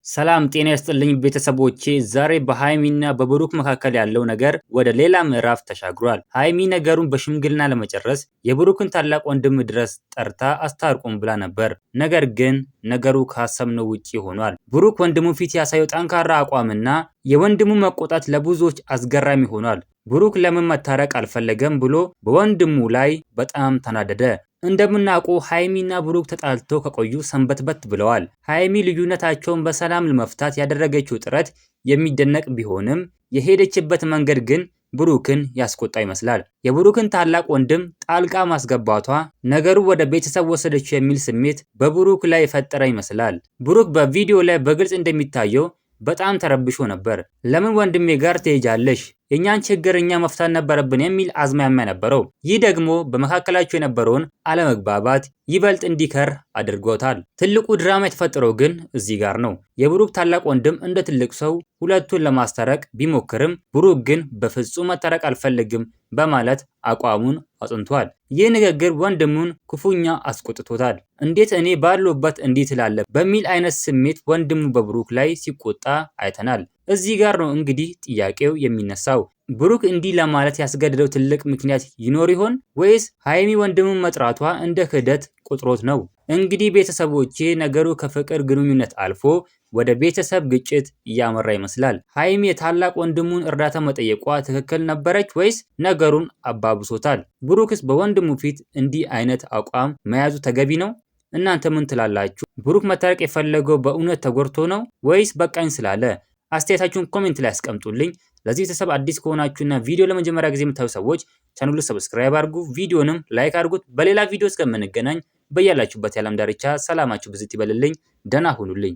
ሰላም ጤና ይስጥልኝ ቤተሰቦቼ ዛሬ በሃይሚና በብሩክ መካከል ያለው ነገር ወደ ሌላ ምዕራፍ ተሻግሯል። ሃይሚ ነገሩን በሽምግልና ለመጨረስ የብሩክን ታላቅ ወንድም ድረስ ጠርታ አስታርቁም ብላ ነበር። ነገር ግን ነገሩ ካሰብነው ውጪ ሆኗል። ብሩክ ወንድሙ ፊት ያሳየው ጠንካራ አቋምና የወንድሙ መቆጣት ለብዙዎች አስገራሚ ሆኗል። ብሩክ ለምን መታረቅ አልፈለገም ብሎ በወንድሙ ላይ በጣም ተናደደ። እንደምናውቁ ሃይሚና ብሩክ ተጣልተው ከቆዩ ሰንበትበት ብለዋል። ሃይሚ ልዩነታቸውን በሰላም ለመፍታት ያደረገችው ጥረት የሚደነቅ ቢሆንም የሄደችበት መንገድ ግን ብሩክን ያስቆጣ ይመስላል። የብሩክን ታላቅ ወንድም ጣልቃ ማስገባቷ ነገሩ ወደ ቤተሰብ ወሰደችው የሚል ስሜት በብሩክ ላይ የፈጠረ ይመስላል። ብሩክ በቪዲዮ ላይ በግልጽ እንደሚታየው በጣም ተረብሾ ነበር። ለምን ወንድሜ ጋር ትሄጃለሽ? የኛን ችግር እኛ መፍታት ነበረብን የሚል አዝማሚያ ነበረው። ይህ ደግሞ በመካከላቸው የነበረውን አለመግባባት ይበልጥ እንዲከር አድርጎታል። ትልቁ ድራማ የተፈጠረው ግን እዚህ ጋር ነው። የብሩክ ታላቅ ወንድም እንደ ትልቅ ሰው ሁለቱን ለማስታረቅ ቢሞክርም ብሩክ ግን በፍጹም መታረቅ አልፈልግም በማለት አቋሙን አጽንቷል። ይህ ንግግር ወንድሙን ክፉኛ አስቆጥቶታል። እንዴት እኔ ባለሁበት እንዲህ ትላለህ በሚል አይነት ስሜት ወንድሙ በብሩክ ላይ ሲቆጣ አይተናል። እዚህ ጋር ነው እንግዲህ ጥያቄው የሚነሳው። ብሩክ እንዲህ ለማለት ያስገደደው ትልቅ ምክንያት ይኖር ይሆን ወይስ ሃይሚ ወንድሙን መጥራቷ እንደ ክህደት ቆጥሮት ነው? እንግዲህ ቤተሰቦቼ ነገሩ ከፍቅር ግንኙነት አልፎ ወደ ቤተሰብ ግጭት እያመራ ይመስላል። ሃይሚ የታላቅ ወንድሙን እርዳታ መጠየቋ ትክክል ነበረች ወይስ ነገሩን አባብሶታል? ብሩክስ በወንድሙ ፊት እንዲህ አይነት አቋም መያዙ ተገቢ ነው? እናንተ ምን ትላላችሁ? ብሩክ መታረቅ የፈለገው በእውነት ተጎድቶ ነው ወይስ በቃኝ ስላለ? አስተያየታችሁን ኮሜንት ላይ አስቀምጡልኝ። ለዚህ ቤተሰብ አዲስ ከሆናችሁና ቪዲዮ ለመጀመሪያ ጊዜ የምታዩ ሰዎች ቻናሉን ሰብስክራይብ አድርጉ፣ ቪዲዮንም ላይክ አድርጉት። በሌላ ቪዲዮ እስከምንገናኝ በያላችሁበት የዓለም ዳርቻ ሰላማችሁ ብዝት ይበልልኝ። ደህና ሁኑልኝ።